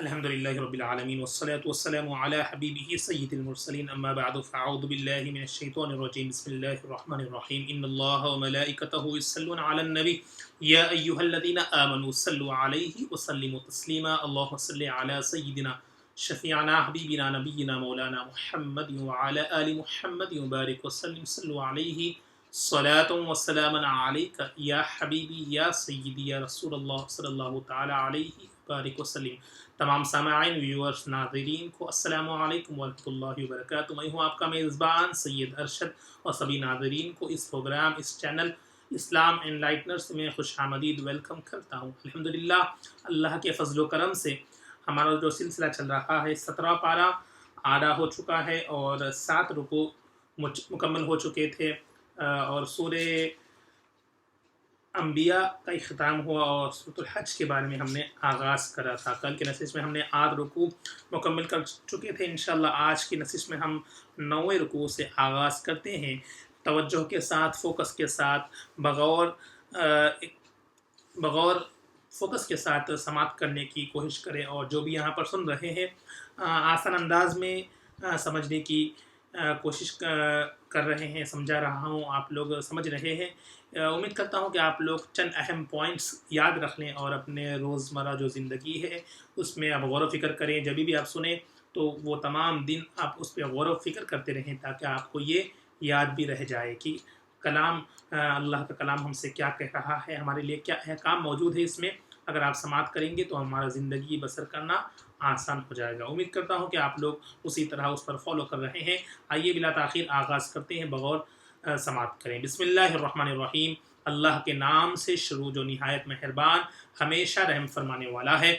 الحمدللہ رب العالمین والصلاة والسلام علی حبیبہ سید المرسلین اما بعد فاعوذ باللہ من الشیطان الرجیم بسم اللہ الرحمن الرحیم ان اللہ وملائکتہ یصلون علی النبی یا ایہا الذین آمنوا صلوا علیہ وسلموا تسلیما اللہم صل علی سیدنا شفیعنا حبیبنا نبینا مولانا محمد وعلی آل محمد وبارک وسلم صلوا علیہ صلاۃ وسلام علیک یا حبیبی یا سیدی یا رسول اللہ صلی اللہ تعالی علیہ وبارک وسلم۔ تمام سامعین ویورز ناظرین کو السلام علیکم ورحمۃ اللہ وبرکاتہ۔ میں ہوں آپ کا میزبان سید ارشد اور سبھی ناظرین کو اس پروگرام اس چینل اسلام انلائٹنرز میں خوش آمدید ویلکم کرتا ہوں۔ الحمدللہ اللہ کے فضل و کرم سے ہمارا جو سلسلہ چل رہا ہے 17 پارہ آدھا ہو چکا ہے اور 7 رکوع مکمل ہو چکے تھے اور سورہ انبیاء کا اختتام ہوا اور سورۃ الحج کے بارے میں ہم نے آغاز کرا تھا۔ کل کے نشست میں ہم نے 8 رکوع مکمل کر چکے تھے۔ انشاءاللہ آج کی نشست میں ہم 9ویں رکوع سے آغاز کرتے ہیں۔ توجہ کے ساتھ، فوکس کے ساتھ، بغور فوکس کے ساتھ سماعت کرنے کی کوشش کریں اور جو بھی یہاں پر سن رہے ہیں آسان انداز میں سمجھنے کی کوشش کر رہے ہیں، سمجھا رہا ہوں، آپ لوگ سمجھ رہے ہیں۔ امید کرتا ہوں کہ آپ لوگ چند اہم پوائنٹس یاد رکھ لیں اور اپنے روزمرہ جو زندگی ہے اس میں آپ غور و فکر کریں۔ جب بھی آپ سنیں تو وہ تمام دن آپ اس پہ غور و فکر کرتے رہیں تاکہ آپ کو یہ یاد بھی رہ جائے کہ کلام اللہ کا کلام ہم سے کیا کہہ رہا ہے، ہمارے لیے کیا احکام موجود ہے اس میں۔ اگر آپ سماعت کریں گے تو ہمارا زندگی بسر کرنا آسان ہو جائے گا۔ امید کرتا ہوں کہ آپ لوگ اسی طرح اس پر فالو کر رہے ہیں۔ آئیے بلا تاخیر آغاز کرتے ہیں، بغور سماعت کریں۔ بسم اللہ الرحمن الرحیم۔ اللہ کے نام سے شروع جو نہایت مہربان ہمیشہ رحم فرمانے والا ہے۔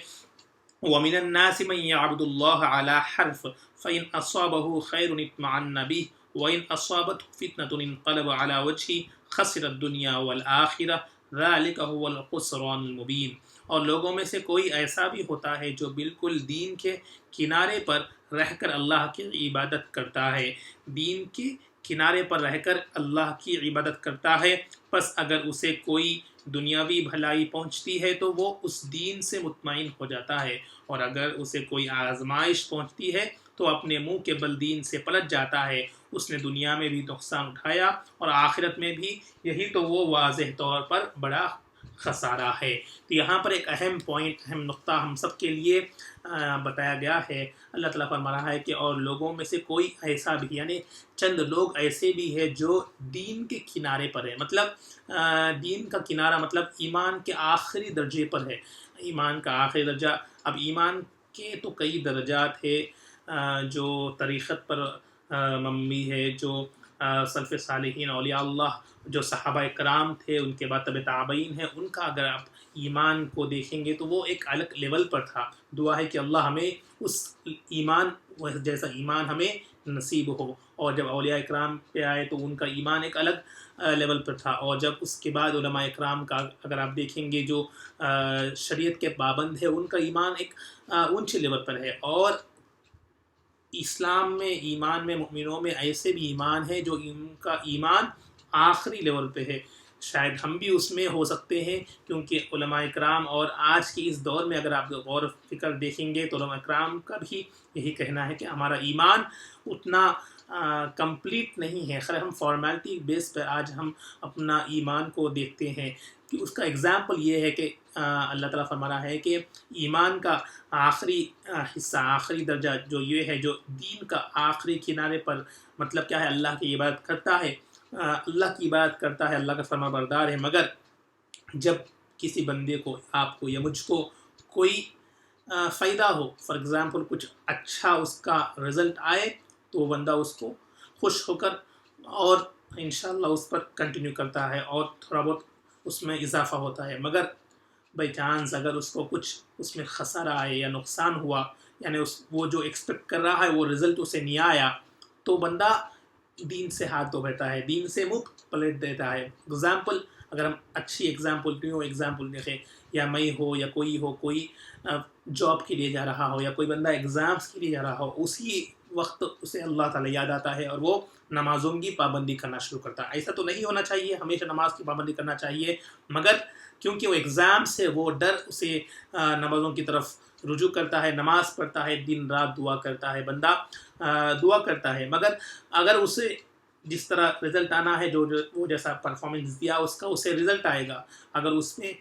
وَمِنَ النَّاسِ مَن يَعْبُدُ اللَّهَ عَلَى حَرْفٍ فَإِنْ أَصَابَهُ خَيْرٌ اطْمَأَنَّ بِهِ وَإِنْ أَصَابَتْهُ فِتْنَةٌ انقلب عَلَى وَجْهِهِ خَسِرَ الدُّنْيَا وَالْآخِرَةَ ذَلِكَ هُوَ الْخُسْرَانُ الْمُبِينُ۔ اور لوگوں میں سے کوئی ایسا بھی ہوتا ہے جو بالکل دین کے کنارے پر رہ کر اللہ کی عبادت کرتا ہے، دین کے کنارے پر رہ کر اللہ کی عبادت کرتا ہے، پس اگر اسے کوئی دنیاوی بھلائی پہنچتی ہے تو وہ اس دین سے مطمئن ہو جاتا ہے، اور اگر اسے کوئی آزمائش پہنچتی ہے تو اپنے منہ کے بل دین سے پلٹ جاتا ہے۔ اس نے دنیا میں بھی نقصان اٹھایا اور آخرت میں بھی، یہی تو وہ واضح طور پر بڑا خسارہ ہے۔ تو یہاں پر ایک اہم پوائنٹ، اہم نقطہ ہم سب کے لیے بتایا گیا ہے۔ اللہ تعالیٰ فرما رہا ہے کہ اور لوگوں میں سے کوئی ایسا بھی، یعنی چند لوگ ایسے بھی ہیں جو دین کے کنارے پر ہیں۔ مطلب دین کا کنارہ مطلب ایمان کے آخری درجے پر ہے۔ ایمان کا آخری درجہ، اب ایمان کے تو کئی درجات ہے جو طریقت پر مبنی ہے، جو سلف صالحین اولیاء اللہ جو صحابہ کرام تھے، ان کے بعد تبع تابعین ہیں، ان کا اگر آپ ایمان کو دیکھیں گے تو وہ ایک الگ لیول پر تھا۔ دعا ہے کہ اللہ ہمیں اس ایمان جیسا ایمان ہمیں نصیب ہو۔ اور جب اولیاء اکرام پہ آئے تو ان کا ایمان ایک الگ لیول پر تھا، اور جب اس کے بعد علماء اکرام کا اگر آپ دیکھیں گے جو شریعت کے پابند ہے، ان کا ایمان ایک اونچے لیول پر ہے۔ اور اسلام میں، ایمان میں، مومنوں میں ایسے بھی ایمان ہے جو ان کا ایمان آخری لیول پہ ہے۔ شاید ہم بھی اس میں ہو سکتے ہیں، کیونکہ علماء اکرام، اور آج کی اس دور میں اگر آپ غور و فکر دیکھیں گے تو علماء اکرام کا بھی یہی کہنا ہے کہ ہمارا ایمان اتنا کمپلیٹ نہیں ہے۔ خیر ہم فارمیلٹی بیس پہ آج ہم اپنا ایمان کو دیکھتے ہیں کہ اس کا اگزامپل یہ ہے کہ اللہ تعالیٰ فرما رہا ہے کہ ایمان کا آخری حصہ، آخری درجہ جو یہ ہے، جو دین کا آخری کنارے پر، مطلب کیا ہے، اللہ کی عبادت کرتا ہے، اللہ کی عبادت کرتا ہے، اللہ کا فرما بردار ہے، مگر جب کسی بندے کو، آپ کو یا مجھ کو کوئی فائدہ ہو، فار ایگزامپل کچھ اچھا اس کا رزلٹ آئے، تو وہ بندہ اس کو خوش ہو کر اور انشاءاللہ اس پر کنٹینیو کرتا ہے اور تھوڑا بہت اس میں اضافہ ہوتا ہے۔ مگر بائی چانس اگر اس کو کچھ اس میں خسارہ آئے یا نقصان ہوا، یعنی وہ جو ایکسپیکٹ کر رہا ہے وہ رزلٹ اسے نہیں آیا، تو بندہ دین سے ہاتھ دھو بیٹھتا ہے، دین سے منہ پلٹ دیتا ہے۔ ایگزامپل، اگر ہم اچھی ایگزامپل دیکھیں، یا میں ہو یا کوئی جاب کے لیے جا رہا ہو، یا کوئی بندہ ایگزامس کے لیے جا رہا ہو، اسی وقت اسے اللہ تعالیٰ یاد آتا ہے اور وہ نمازوں کی پابندی کرنا شروع کرتا ہے۔ ایسا تو نہیں ہونا چاہیے، ہمیشہ نماز کی پابندی کرنا چاہیے، مگر کیونکہ وہ ایگزام سے وہ ڈر اسے نمازوں کی طرف رجوع کرتا ہے، نماز پڑھتا ہے، دن رات دعا کرتا ہے، بندہ دعا کرتا ہے، مگر اگر اسے جس طرح رزلٹ آنا ہے، جو وہ جیسا پرفارمنس دیا اس کا اسے رزلٹ آئے گا، اگر اس میں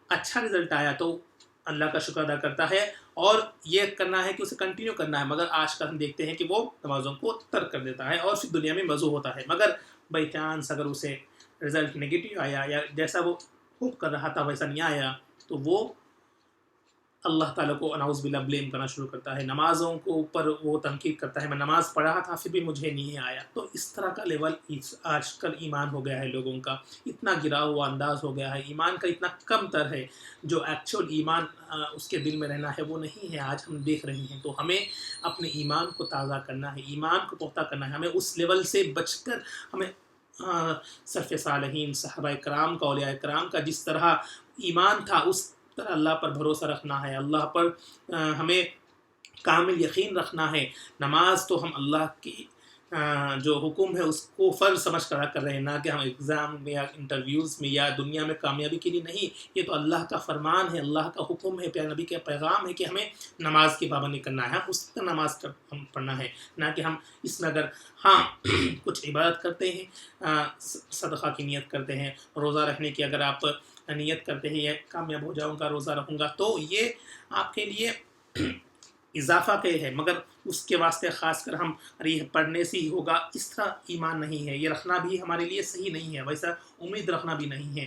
اچھا رزلٹ آیا تو اللہ کا شکر ادا کرتا ہے اور یہ کرنا ہے کہ اسے کنٹینیو کرنا ہے، مگر آج کل ہم دیکھتے ہیں کہ وہ نمازوں کو ترک کر دیتا ہے اور پھر دنیا میں مزو ہوتا ہے، مگر بائی چانس اگر اسے رزلٹ نگیٹو آیا یا جیسا وہ ہوپ کر رہا تھا ویسا نہیں آیا تو وہ اللہ تعالیٰ کو نعوذ باللہ بلیم کرنا شروع کرتا ہے، نمازوں کو اوپر وہ تنقید کرتا ہے، میں نماز پڑھ رہا تھا پھر بھی مجھے نہیں آیا۔ تو اس طرح کا لیول آج کل ایمان ہو گیا ہے لوگوں کا، اتنا گرا ہوا انداز ہو گیا ہے، ایمان کا اتنا کم تر ہے، جو ایکچوئل ایمان اس کے دل میں رہنا ہے وہ نہیں ہے، آج ہم دیکھ رہے ہیں۔ تو ہمیں اپنے ایمان کو تازہ کرنا ہے، ایمان کو پختہ کرنا ہے، ہمیں اس لیول سے بچ کر ہمیں سلف صالحین، صحابہ کرام کا، اولیاء کرام کا جس طرح ایمان تھا اس طرح اللہ پر بھروسہ رکھنا ہے، اللہ پر ہمیں کامل یقین رکھنا ہے۔ نماز تو ہم اللہ کی جو حکم ہے اس کو فرض سمجھ کر کر رہے ہیں، نہ کہ ہم ایگزام میں یا انٹرویوز میں یا دنیا میں کامیابی کے لیے نہیں، یہ تو اللہ کا فرمان ہے، اللہ کا حکم ہے، پیارے نبی کا پیغام ہے کہ ہمیں نماز کی پابندی کرنا ہے، ہم اس کا نماز ہم پڑھنا ہے، نہ کہ ہم اس میں اگر ہاں کچھ عبادت کرتے ہیں، صدقہ کی نیت کرتے ہیں، روزہ رکھنے کی اگر آپ نیت کرتے ہیں، یہ کامیاب ہو جاؤں گا، روزہ رکھوں گا، تو یہ آپ کے لیے اضافہ پہ ہے، مگر اس کے واسطے خاص کر ہم یہ پڑھنے سے ہی ہوگا، اس طرح ایمان نہیں ہے، یہ رکھنا بھی ہمارے لیے صحیح نہیں ہے، ویسا امید رکھنا بھی نہیں ہے،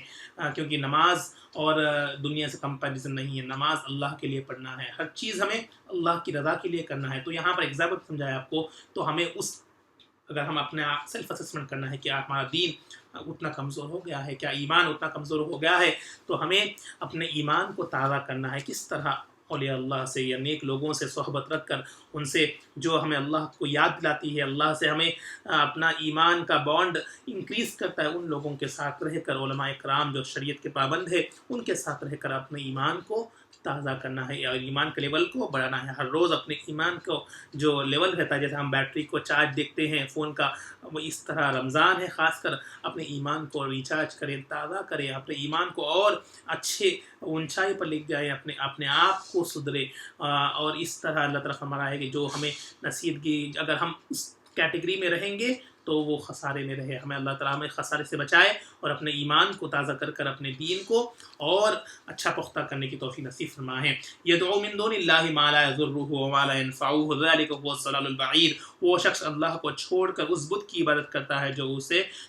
کیونکہ نماز اور دنیا سے کمپیریزن نہیں ہے، نماز اللہ کے لیے پڑھنا ہے، ہر چیز ہمیں اللہ کی رضا کے لیے کرنا ہے۔ تو یہاں پر ایگزامپل سمجھایا آپ کو، تو ہمیں اگر ہم اپنے آپ سیلف اسسمنٹ کرنا ہے کہ ہمارا دین اتنا کمزور ہو گیا ہے، کیا ایمان اتنا کمزور ہو گیا ہے، تو ہمیں اپنے ایمان کو تازہ کرنا ہے، کس طرح اولیاء اللہ سے یا نیک لوگوں سے صحبت رکھ کر، ان سے جو ہمیں اللہ کو یاد دلاتی ہے، اللہ سے ہمیں اپنا ایمان کا بانڈ انکریز کرتا ہے، ان لوگوں کے ساتھ رہ کر، علماء کرام جو شریعت کے پابند ہے ان کے ساتھ رہ کر اپنے ایمان کو تازہ کرنا ہے اور ایمان کے لیول کو بڑھانا ہے، ہر روز اپنے ایمان کو جو لیول رہتا ہے، جیسے ہم بیٹری کو چارج دیکھتے ہیں فون کا، وہ اس طرح رمضان ہے خاص کر اپنے ایمان کو ریچارج کریں، تازہ کریں، اپنے ایمان کو اور اچھے اونچائی پر لے جائیں، اپنے آپ کو سدھرے، اور اس طرح اللہ تعالیٰ فرما رہا ہے کہ جو ہمیں نصیب کی، اگر ہم اس کیٹیگری میں رہیں گے تو وہ خسارے میں رہے، ہمیں اللہ تعالیٰ ہمیں خسارے سے بچائے اور اپنے ایمان کو تازہ کر کر اپنے دین کو اور اچھا پختہ کرنے کی توفیق نصیب فرمائے۔ یدعو من دون اللہ ما لا یضرہ وما لا ینفعہ ذلک هو الضلال البعید، وہ شخص اللہ کو چھوڑ کر اس بت کی عبادت کرتا ہے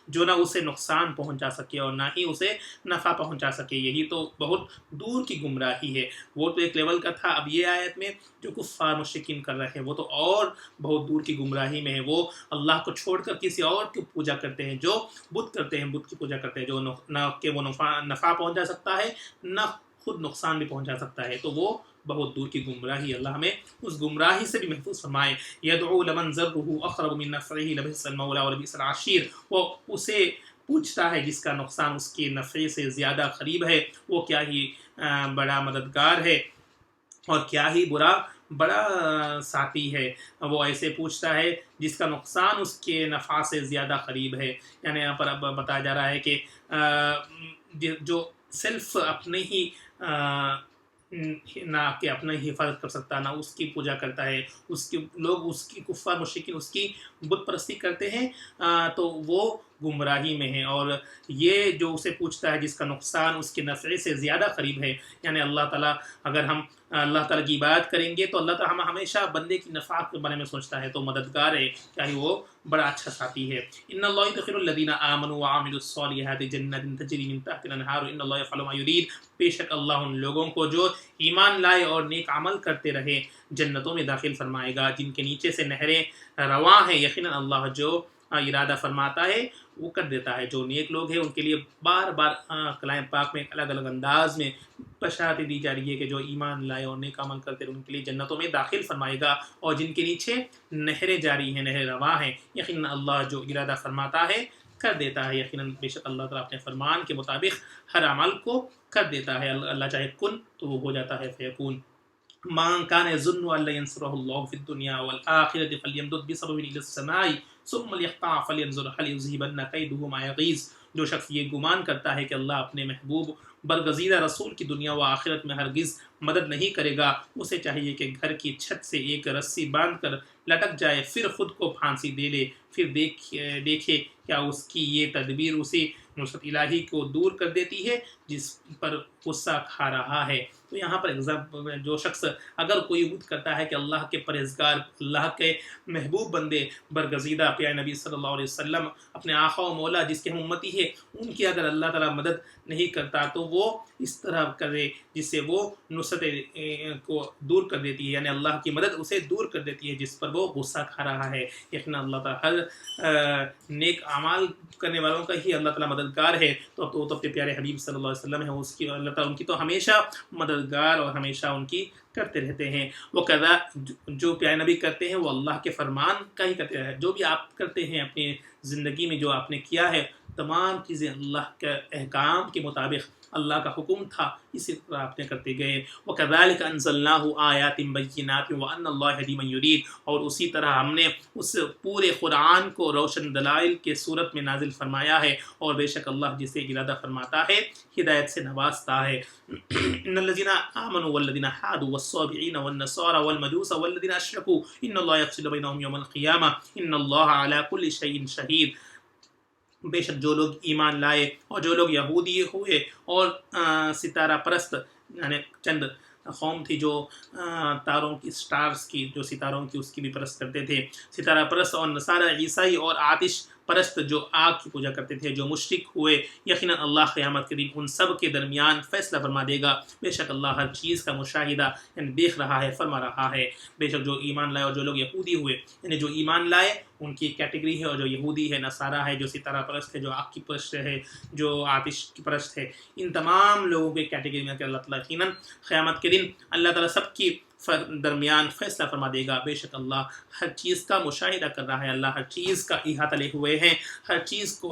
جو نہ اسے نقصان پہنچا سکے اور نہ ہی اسے نفع پہنچا سکے، یہی تو بہت دور کی گمراہی ہے۔ وہ تو ایک لیول کا تھا، اب یہ آیت میں جو کفار مشرکین کر رہے ہیں وہ تو اور بہت دور کی گمراہی میں ہے، وہ اللہ کو چھوڑ کر کسی اور کی پوجا کرتے ہیں، جو بت کرتے ہیں، بت کی پوجا کرتے ہیں، جو نہ کہ وہ نفع پہنچا سکتا ہے نہ خود نقصان بھی پہنچا سکتا ہے، تو وہ بہت دور کی گمراہی، اللہ ہمیں اس گمراہی سے بھی محفوظ فرمائے۔ یدعو لمن ضرہ اقرب من نفعہ لبئس المولا ولبئس العشیر، وہ اسے پوچھتا ہے جس کا نقصان اس کے نفع سے زیادہ قریب ہے، وہ کیا ہی بڑا مددگار ہے اور کیا ہی بڑا ساتھی ہے، وہ ایسے پوچھتا ہے جس کا نقصان اس کے نفع سے زیادہ قریب ہے، یعنی یہاں پر اب بتایا جا رہا ہے کہ جو سیلف اپنے ہی نہ کہ اپنا ہی حفاظت کر سکتا، نہ اس کی پوجا کرتا ہے، لوگ اس کی کفار مشرکین اس کی بت پرستی کرتے ہیں، تو وہ گمراہی میں ہے، اور یہ جو اسے پوچھتا ہے جس کا نقصان اس کے نفع سے زیادہ قریب ہے، یعنی اللہ تعالیٰ، اگر ہم اللہ تعالیٰ کی عبادت کریں گے تو اللہ تعالیٰ ہم ہمیشہ بندے کی نفعات کے بارے میں سوچتا ہے، تو مددگار ہے، چاہے وہ بڑا اچھا ساتھی ہے۔ ان اللہ یدخل الذین آمنوا وعملوا الصالحات جنات تجری من تحتها الانہار ان اللہ یفعل ما یرید، بے شک اللہ ان لوگوں کو جو ایمان لائے اور نیک عمل کرتے رہے جنتوں میں داخل فرمائے گا جن کے نیچے سے نہریں رواں ہیں، یقیناً اللہ جو ارادہ فرماتا ہے وہ کر دیتا ہے۔ جو نیک لوگ ہیں ان کے لیے بار بار کلام پاک میں الگ الگ انداز میں بشارتیں دی جا رہی ہے کہ جو ایمان لائے اور نیک عمل کرتے ہیں ان کے لیے جنتوں میں داخل فرمائے گا، اور جن کے نیچے نہریں جاری ہیں، نہریں رواں ہیں، یقیناً اللہ جو ارادہ فرماتا ہے کر دیتا ہے، یقیناً بے شک اللہ تعالیٰ اپنے فرمان کے مطابق ہر عمل کو کر دیتا ہے، اللہ چاہے کن تو وہ ہو جاتا ہے فیکون۔ من كان يظن ان لن ينصره الله في الدنيا والاخره فليمدد بسبب الى السماء ثم ليقطع فلينظر هل يذهبن كيده ما يغيظ، جو شخص یہ گمان کرتا ہے کہ اللہ اپنے محبوب برگزیدہ رسول کی دنیا و آخرت میں ہرگز مدد نہیں کرے گا، اسے چاہیے کہ گھر کی چھت سے ایک رسی باندھ کر لٹک جائے، پھر خود کو پھانسی دے لے، پھر دیکھے کیا اس کی یہ تدبیر اسی نصرت الہی کو دور کر دیتی ہے جس پر غصہ کھا رہا ہے۔ تو یہاں پر جو شخص اگر کوئی امید کرتا ہے کہ اللہ کے پرہیزگار، اللہ کے محبوب بندے، برگزیدہ پیارے نبی صلی اللہ علیہ وسلم اپنے آقا و مولا جس کے ہم امتی ہے، ان کی اگر اللہ تعالیٰ مدد نہیں کرتا تو وہ اس طرح کرے جس سے وہ نصرت کو دور کر دیتی ہے، یعنی اللہ کی مدد اسے دور کر دیتی ہے جس پر وہ غصہ کھا رہا ہے۔ یقینا اللہ تعالیٰ ہر نیک اعمال کرنے والوں کا ہی اللہ تعالیٰ مددگار ہے۔ تو اب تو اپنے پیارے حبیب صلی اللہ علیہ وسلم ہے، اس کی اللہ تعالیٰ ان کی تو ہمیشہ مددگار اور ہمیشہ ان کی کرتے رہتے ہیں۔ وہ قضا جو پیارے نبی کرتے ہیں وہ اللہ کے فرمان کا ہی کرتے ہیں۔ جو بھی آپ کرتے ہیں اپنی زندگی میں، جو آپ نے کیا ہے، تمام چیزیں اللہ کے احکام کے مطابق اللہ کا حکم تھا، اسی طرح آپ نے کرتے گئے۔ وَكَذَلِكَ أَنزَلْنَاهُ آيَاتٍ بَيِّنَاتٍ وَأَنَّ اللَّهَ يَهْدِي مَن يُرِيدُ، اور اسی طرح ہم نے اس پورے قرآن کو روشن دلائل کے صورت میں نازل فرمایا ہے، اور بے شک اللہ جسے ارادہ فرماتا ہے ہدایت سے نوازتا ہے۔ ان الذين آمنوا والذين هادوا والصابئين والنصارى والمجوس والذين اشركوا ان الله يفصل بينهم يوم القيامه ان الله على كل شيء شهيد۔ بے شک جو لوگ ایمان لائے اور جو لوگ یہودی ہوئے اور ستارہ پرست، یعنی چند قوم تھی جو تاروں کی، سٹارز کی، جو ستاروں کی اس کی بھی پرست کرتے تھے، ستارہ پرست اور نصارہ عیسائی اور آتش پرست جو آگ کی پوجا کرتے تھے، جو مشرک ہوئے، یقیناً اللہ قیامت کے دن ان سب کے درمیان فیصلہ فرما دے گا۔ بے شک اللہ ہر چیز کا مشاہدہ یعنی دیکھ رہا ہے، فرما رہا ہے۔ بے شک جو ایمان لائے اور جو لوگ یہودی ہوئے، یعنی جو ایمان لائے ان کی کیٹیگری ہے، اور جو یہودی ہے، نصارہ ہے، جو ستارہ پرست ہے، جو آگ کی پرست ہے، جو آتش کی پرست ہے، ان تمام لوگوں کے کیٹیگری میں کہ اللہ تعالیٰ یقیناً قیامت کے دن اللہ تعالیٰ سب کی درمیان فیصلہ فرما دے گا۔ بے شک اللہ ہر چیز کا مشاہدہ کر رہا ہے، اللہ ہر چیز کا احاطہ لے ہوئے ہیں، ہر چیز کو،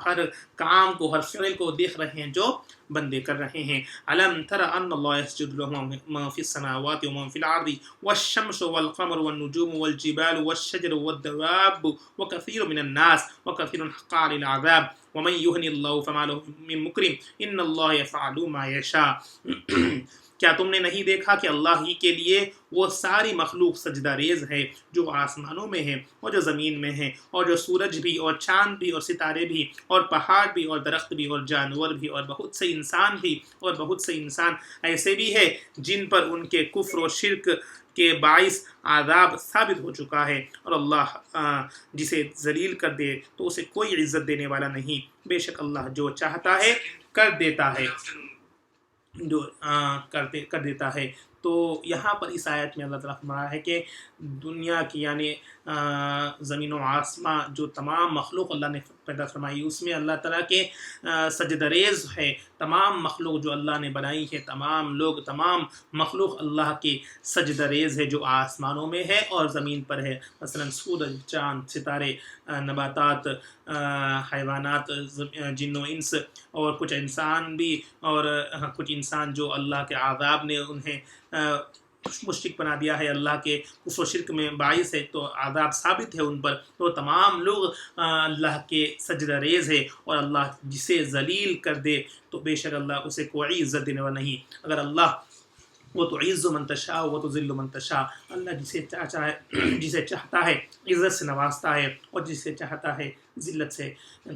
ہر کام کو، ہر فعل کو دیکھ رہے ہیں جو بندے کر رہے ہیں۔ الم تر ان اللہ یسجد له ما فی السماوات وما فی الارض والشمس والقمر والنجوم والجبال والشجر والدواب وكثير من الناس وكثير حق عليه العذاب ومن يهن الله فما له من مكرم ان الله يفعل ما يشاء۔ کیا تم نے نہیں دیکھا کہ اللہ ہی کے لیے وہ ساری مخلوق سجدہ ریز ہے جو آسمانوں میں ہے اور جو زمین میں ہے، اور جو سورج بھی اور چاند بھی اور ستارے بھی اور پہاڑ بھی اور درخت بھی اور جانور بھی اور بہت سے انسان بھی، اور بہت سے انسان ایسے بھی ہے جن پر ان کے کفر و شرک کے باعث عذاب ثابت ہو چکا ہے، اور اللہ جسے ذلیل کر دے تو اسے کوئی عزت دینے والا نہیں۔ بے شک اللہ جو چاہتا ہے کر دیتا ہے، جو کر دیتا ہے۔ تو یہاں پر اس آیت میں اللہ تعالیٰ فرما رہا ہے کہ دنیا کی یعنی زمین و آسمان جو تمام مخلوق اللہ نے پیدا فرمائی، اس میں اللہ تعالیٰ کے سجدہ ریز ہے۔ تمام مخلوق جو اللہ نے بنائی ہے، تمام لوگ، تمام مخلوق اللہ کی سجدہ ریز ہے جو آسمانوں میں ہے اور زمین پر ہے۔ مثلا سورج، چاند، ستارے، نباتات، حیوانات، جن و انس، اور کچھ انسان بھی، اور کچھ انسان جو اللہ کے عذاب نے انہیں مشرک بنا دیا ہے، اللہ کے کفر و شرک میں باعث ہے، تو عذاب ثابت ہے ان پر۔ تو تمام لوگ اللہ کے سجدہ ریز ہے، اور اللہ جسے ذلیل کر دے تو بے شک اللہ اسے کوئی عزت دینے والا نہیں۔ اگر اللہ وہ تو عز من تشاء وہ تو ذل من تشاء، اللہ جسے چاہتا ہے عزت سے نوازتا ہے اور جسے چاہتا ہے ذلت سے۔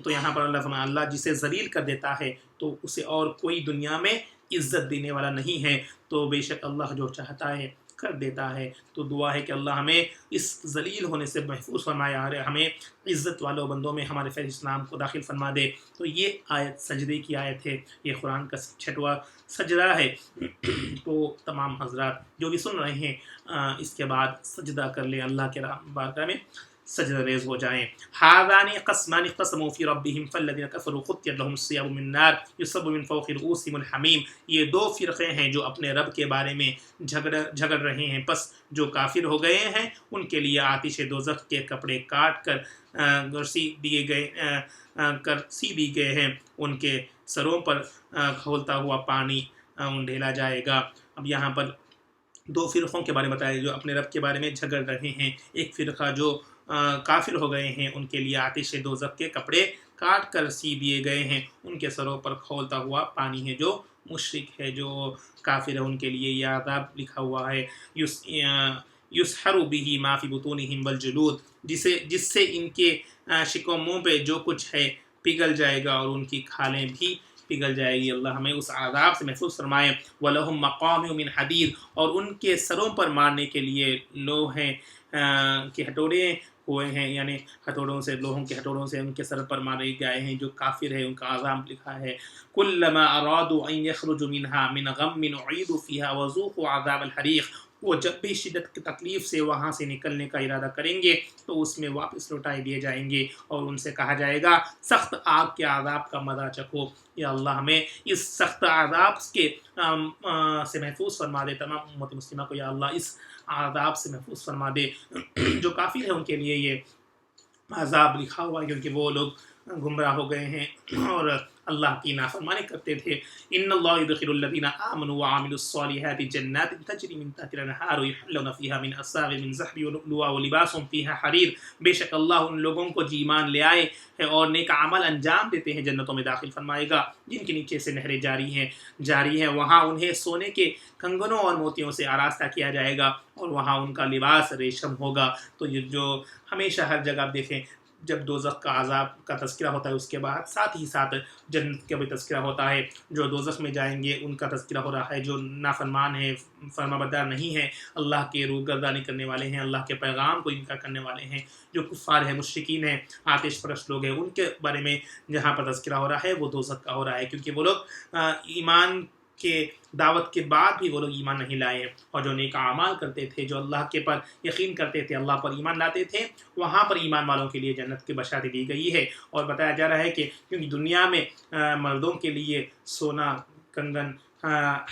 تو یہاں پر اللہ فرمایا اللہ جسے ذلیل کر دیتا ہے تو اسے اور کوئی دنیا میں عزت دینے والا نہیں ہے۔ تو بے شک اللہ جو چاہتا ہے کر دیتا ہے۔ تو دعا ہے کہ اللہ ہمیں اس ذلیل ہونے سے محفوظ فرمائے، اور ہمیں عزت والوں بندوں میں ہمارے فہرست نام کو داخل فرما دے۔ تو یہ آیت سجدے کی آیت ہے، یہ قرآن کا 6واں سجدہ ہے۔ تو تمام حضرات جو بھی سن رہے ہیں اس کے بعد سجدہ کر لیں، اللہ کے بارگاہ میں سجدہ ریز ہو جائیں۔ هذان قسمان اختصموا في ربهم فالذين كفروا قطعت لهم الثياب من نار يصب من فوق رؤوسهم الحميم۔ یہ دو فرقے ہیں جو اپنے رب کے بارے میں جھگڑ رہے ہیں، پس جو کافر ہو گئے ہیں ان کے لیے آتش دوزخ کے کپڑے کاٹ کر سی دی گئے ہیں، ان کے سروں پر کھولتا ہوا پانی ڈھیلا جائے گا۔ اب یہاں پر دو فرقوں کے بارے میں بتایا جو اپنے رب کے بارے میں جھگڑ رہے ہیں۔ ایک فرقہ جو کافر ہو گئے ہیں ان کے لیے آتش دوزخ کے کپڑے کاٹ کر سی دیے گئے ہیں، ان کے سروں پر کھولتا ہوا پانی ہے۔ جو مشرک ہے، جو کافر ہے، ان کے لیے یہ عذاب لکھا ہوا ہے، یسحر به ما فی بطونہم والجلود، جس سے ان کے شکم منہ پہ جو کچھ ہے پگھل جائے گا اور ان کی کھالیں بھی پگھل جائے گی۔ اللہ ہمیں اس عذاب سے محفوظ فرمائے۔ وَلَهُمْ مَقَامِعُ مِنْ حَدِيدٍ، اور ان کے سروں پر مارنے کے لیے لوہے کے ہتھوڑے ہوئے ہیں، یعنی ہتھوڑوں سے، لوہوں کے ہتھوڑوں سے ان کے سر پر مارے گئے ہیں۔ جو کافر ہے ان کا عذاب لکھا ہے، كُلَّمَا أَرَادُوا أَن يَخْرُجُوا مِنْهَا مِنْ غَمٍّ أُعِيدُوا فِيهَا وَذُوقُوا عَذَابَ الْحَرِيقِ، وہ جب بھی شدت کی تکلیف سے وہاں سے نکلنے کا ارادہ کریں گے تو اس میں واپس لوٹائے دیے جائیں گے، اور ان سے کہا جائے گا سخت آگ کے عذاب کا مزہ چکھو۔ یا اللہ ہمیں اس سخت عذاب سے محفوظ فرما دے، تمام امت مسلمہ کو یا اللہ اس عذاب سے محفوظ فرما دے۔ جو کافر ہیں ان کے لیے یہ عذاب لکھا ہوا ہے، کیونکہ وہ لوگ گمراہ ہو گئے ہیں اور اللہ کی نافرمانی کرتے تھے۔ ان اللہ يدخل الذين آمنوا وعملوا الصالحات جنات تجری من تحتها الانہار يحلون فيها من اساور من ذهب ولؤلؤا ولباسهم فيها حریر، بے شک اللہ ان لوگوں کو جو ایمان لے آئے ہیں اور نیک عمل انجام دیتے ہیں جنتوں میں داخل فرمائے گا، جن کے نیچے سے نہریں جاری ہیں، وہاں انہیں سونے کے کنگنوں اور موتیوں سے آراستہ کیا جائے گا، اور وہاں ان کا لباس ریشم ہوگا۔ تو یہ جو ہمیشہ ہر جگہ آپ دیکھیں جب دوزخ کا عذاب کا تذکرہ ہوتا ہے اس کے بعد ساتھ ہی ساتھ جنت کا بھی تذکرہ ہوتا ہے۔ جو دوزخ میں جائیں گے ان کا تذکرہ ہو رہا ہے، جو نافرمان ہیں، فرما بردار نہیں ہیں، اللہ کے روگردانی کرنے والے ہیں، اللہ کے پیغام کو انکار کرنے والے ہیں، جو کفار ہیں، مشرکین ہیں، آتش پرست لوگ ہیں، ان کے بارے میں جہاں پر تذکرہ ہو رہا ہے وہ دوزخ کا ہو رہا ہے، کیونکہ وہ لوگ ایمان کے دعوت کے بعد بھی وہ لوگ ایمان نہیں لائے ہیں، اور جو نیک اعمال کرتے تھے، جو اللہ کے پر یقین کرتے تھے، اللہ پر ایمان لاتے تھے، وہاں پر ایمان والوں کے لیے جنت کی بشارت دی گئی ہے۔ اور بتایا جا رہا ہے کہ کیونکہ دنیا میں مردوں کے لیے سونا، کنگن